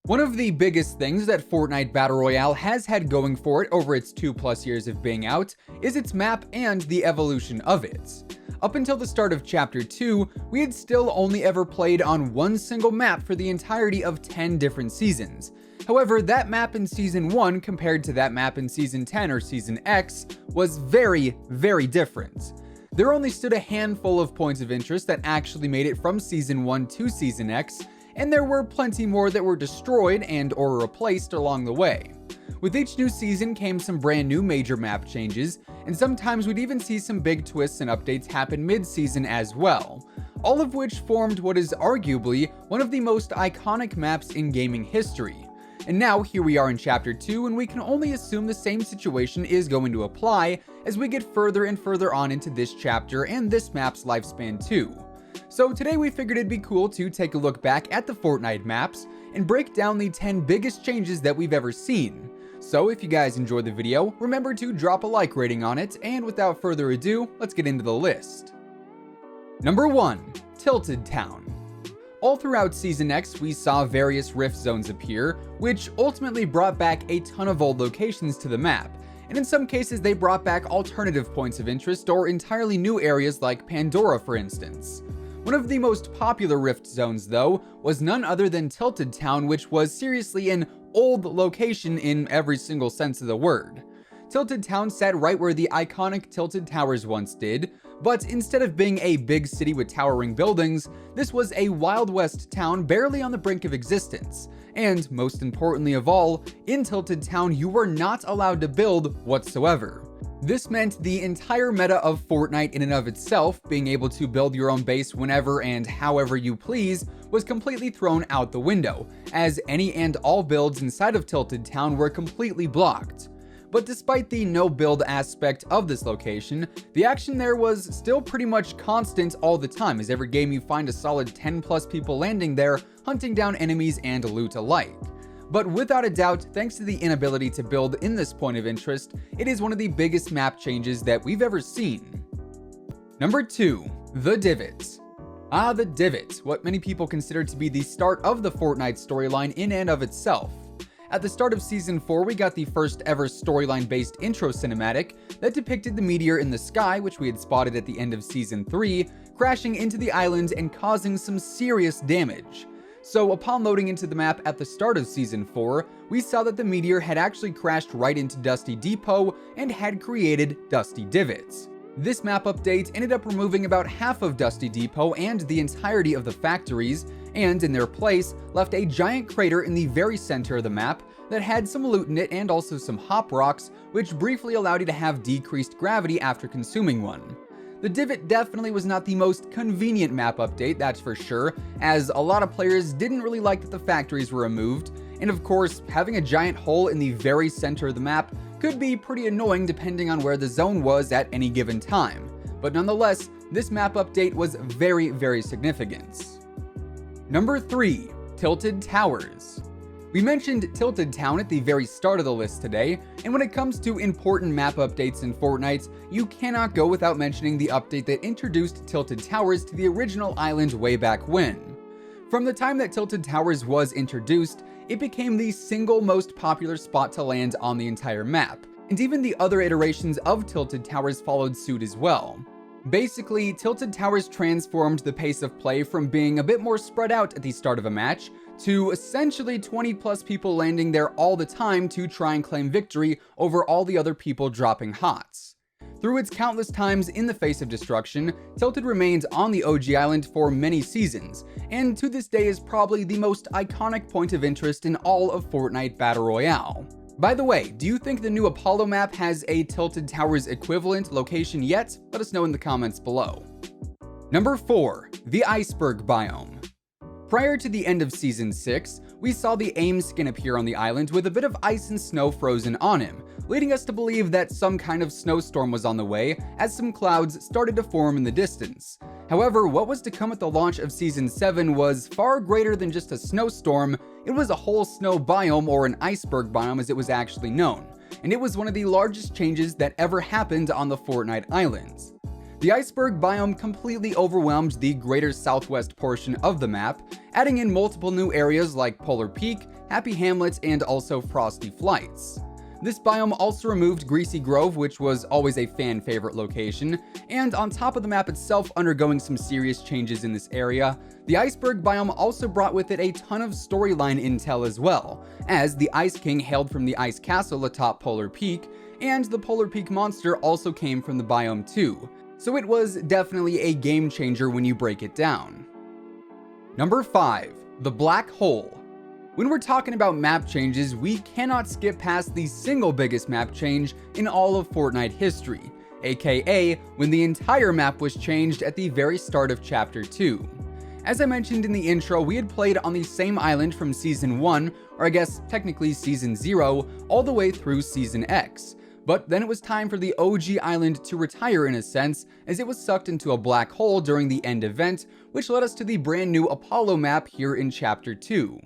One of the biggest things that Fortnite Battle Royale has had going for it over its 2+ years of being out is its map and the evolution of it. Up until the start of Chapter 2, we had still only ever played on one single map for the entirety of 10 different seasons. However, that map in Season 1 compared to that map in Season 10 or Season X was very, very different. There only stood a handful of points of interest that actually made it from Season 1 to Season X, and there were plenty more that were destroyed and or replaced along the way. With each new season came some brand new major map changes, and sometimes we'd even see some big twists and updates happen mid-season as well, all of which formed what is arguably one of the most iconic maps in gaming history. And now here we are in Chapter 2, and we can only assume the same situation is going to apply as we get further and further on into this chapter and this map's lifespan too. So today we figured it'd be cool to take a look back at the Fortnite maps and break down the 10 biggest changes that we've ever seen. So if you guys enjoyed the video, remember to drop a like rating on it, and without further ado, let's get into the list. Number 1. Tilton Town. All throughout Season X, we saw various rift zones appear, which ultimately brought back a ton of old locations to the map, and in some cases they brought back alternative points of interest or entirely new areas like Pandora, for instance. One of the most popular rift zones, though, was none other than Tilton Town, which was seriously an old location in every single sense of the word. Tilton Town sat right where the iconic Tilted Towers once did, but instead of being a big city with towering buildings, this was a Wild West town barely on the brink of existence. And most importantly of all, in Tilted Town you were not allowed to build whatsoever. This meant the entire meta of Fortnite in and of itself, being able to build your own base whenever and however you please, was completely thrown out the window, as any and all builds inside of Tilted Town were completely blocked. But despite the no-build aspect of this location, the action there was still pretty much constant all the time, as every game you find a solid 10+ people landing there, hunting down enemies and loot alike. But without a doubt, thanks to the inability to build in this point of interest, it is one of the biggest map changes that we've ever seen. Number 2. The Divot. The Divot, what many people consider to be the start of the Fortnite storyline in and of itself. At the start of Season 4, we got the first ever storyline-based intro cinematic that depicted the meteor in the sky, which we had spotted at the end of Season 3, crashing into the island and causing some serious damage. So upon loading into the map at the start of Season 4, we saw that the meteor had actually crashed right into Dusty Depot and had created Dusty Divots. This map update ended up removing about half of Dusty Depot and the entirety of the factories, and in their place left a giant crater in the very center of the map that had some loot in it and also some hop rocks, which briefly allowed you to have decreased gravity after consuming one. The Divot definitely was not the most convenient map update, that's for sure, as a lot of players didn't really like that the factories were removed, and of course, having a giant hole in the very center of the map could be pretty annoying depending on where the zone was at any given time. But nonetheless, this map update was very, very significant. Number 3. Tilted Towers. We mentioned Tilted Town at the very start of the list today, and when it comes to important map updates in Fortnite, you cannot go without mentioning the update that introduced Tilted Towers to the original island way back when. From the time that Tilted Towers was introduced, it became the single most popular spot to land on the entire map, and even the other iterations of Tilted Towers followed suit as well. Basically, Tilted Towers transformed the pace of play from being a bit more spread out at the start of a match to essentially 20+ people landing there all the time to try and claim victory over all the other people dropping hots. Through its countless times in the face of destruction, Tilted remained on the OG island for many seasons, and to this day is probably the most iconic point of interest in all of Fortnite Battle Royale. By the way, do you think the new Apollo map has a Tilted Towers equivalent location yet? Let us know in the comments below. Number 4. The Iceberg Biome. Prior to the end of Season 6, we saw the AIM skin appear on the island with a bit of ice and snow frozen on him, leading us to believe that some kind of snowstorm was on the way as some clouds started to form in the distance. However, what was to come at the launch of Season 7 was far greater than just a snowstorm. It was a whole snow biome, or an iceberg biome as it was actually known, and it was one of the largest changes that ever happened on the Fortnite islands. The Iceberg Biome completely overwhelmed the greater southwest portion of the map, adding in multiple new areas like Polar Peak, Happy Hamlets, and also Frosty Flights. This biome also removed Greasy Grove, which was always a fan favorite location, and on top of the map itself undergoing some serious changes in this area, the Iceberg Biome also brought with it a ton of storyline intel as well, as the Ice King hailed from the Ice Castle atop Polar Peak, and the Polar Peak monster also came from the biome too. So it was definitely a game changer when you break it down. Number 5. The Black Hole. When we're talking about map changes, we cannot skip past the single biggest map change in all of Fortnite history, aka when the entire map was changed at the very start of Chapter 2. As I mentioned in the intro, we had played on the same island from Season 1, or I guess technically Season 0, all the way through Season X. But then it was time for the OG island to retire in a sense, as it was sucked into a black hole during the end event, which led us to the brand new Apollo map here in Chapter 2.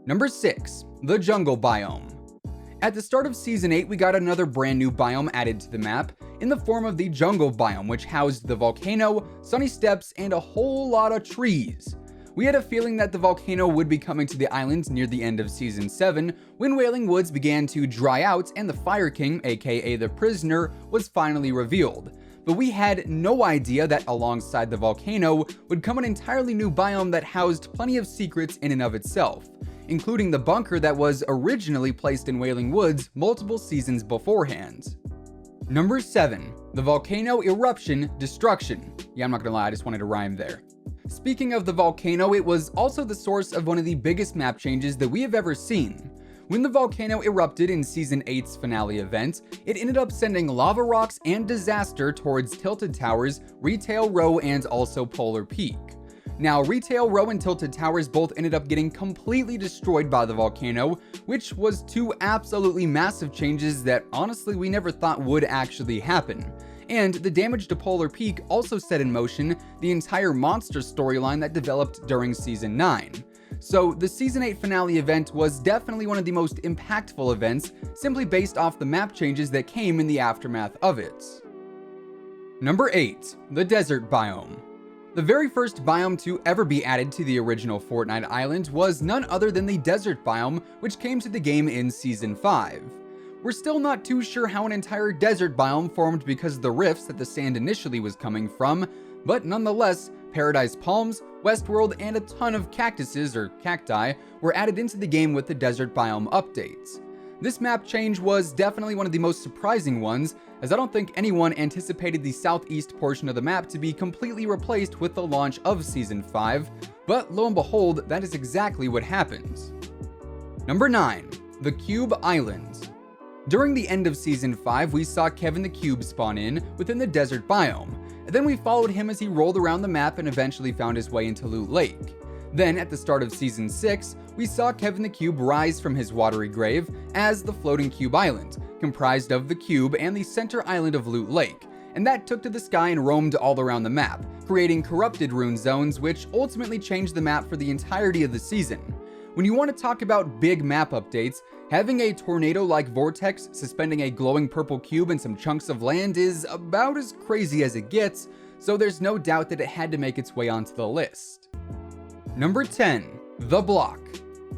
Number 6. The Jungle Biome. At the start of Season 8, we got another brand new biome added to the map, in the form of the Jungle Biome, which housed the volcano, sunny steppes, and a whole lot of trees. We had a feeling that the volcano would be coming to the island near the end of Season 7, when Wailing Woods began to dry out and the Fire King, aka the Prisoner, was finally revealed. But we had no idea that alongside the volcano would come an entirely new biome that housed plenty of secrets in and of itself, including the bunker that was originally placed in Wailing Woods multiple seasons beforehand. Number 7. The Volcano Eruption Destruction. Yeah, I'm not gonna lie, I just wanted to rhyme there. Speaking of the volcano, it was also the source of one of the biggest map changes that we have ever seen. When the volcano erupted in Season 8's finale event, it ended up sending lava rocks and disaster towards Tilton Towers, Retail Row, and also Polar Peak. Now, Retail Row and Tilted Towers both ended up getting completely destroyed by the volcano, which was two absolutely massive changes that honestly we never thought would actually happen. And the damage to Polar Peak also set in motion the entire monster storyline that developed during Season 9. So the Season 8 finale event was definitely one of the most impactful events, simply based off the map changes that came in the aftermath of it. Number 8. The Desert Biome. The very first biome to ever be added to the original Fortnite island was none other than the Desert Biome, which came to the game in Season 5. We're still not too sure how an entire desert biome formed because of the rifts that the sand initially was coming from, but nonetheless, Paradise Palms, Westworld, and a ton of cactuses, or cacti, were added into the game with the Desert Biome updates. This map change was definitely one of the most surprising ones, as I don't think anyone anticipated the southeast portion of the map to be completely replaced with the launch of Season 5, but lo and behold, that is exactly what happens. Number 9. The Cube Islands. During the end of Season 5, we saw Kevin the Cube spawn in within the Desert Biome, and then we followed him as he rolled around the map and eventually found his way into Loot Lake. Then, at the start of Season 6, we saw Kevin the Cube rise from his watery grave as the Floating Cube Island, comprised of the Cube and the center island of Loot Lake, and that took to the sky and roamed all around the map, creating corrupted rune zones which ultimately changed the map for the entirety of the season. When you want to talk about big map updates, having a tornado-like vortex suspending a glowing purple cube in some chunks of land is about as crazy as it gets, so there's no doubt that it had to make its way onto the list. Number 10. The Block.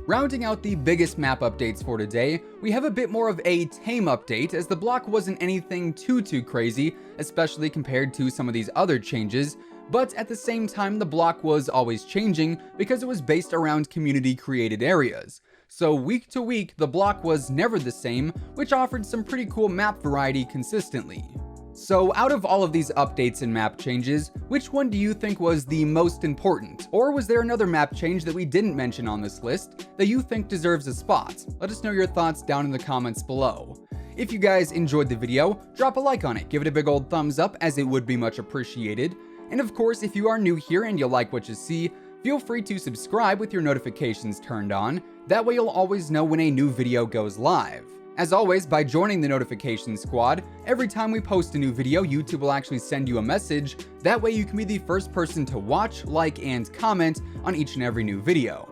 Rounding out the biggest map updates for today, we have a bit more of a tame update, as the block wasn't anything too crazy, especially compared to some of these other changes, but at the same time the block was always changing because it was based around community created areas. So week to week, the block was never the same, which offered some pretty cool map variety consistently. So out of all of these updates and map changes, which one do you think was the most important? Or was there another map change that we didn't mention on this list that you think deserves a spot? Let us know your thoughts down in the comments below. If you guys enjoyed the video, drop a like on it, give it a big old thumbs up as it would be much appreciated. And of course, if you are new here and you like what you see, feel free to subscribe with your notifications turned on. That way you'll always know when a new video goes live. As always, by joining the notification squad, every time we post a new video, YouTube will actually send you a message. That way you can be the first person to watch, like, and comment on each and every new video.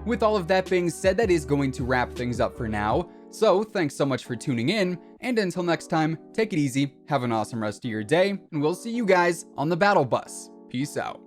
With all of that being said, that is going to wrap things up for now. So thanks so much for tuning in, and until next time, take it easy, have an awesome rest of your day, and we'll see you guys on the battle bus. Peace out.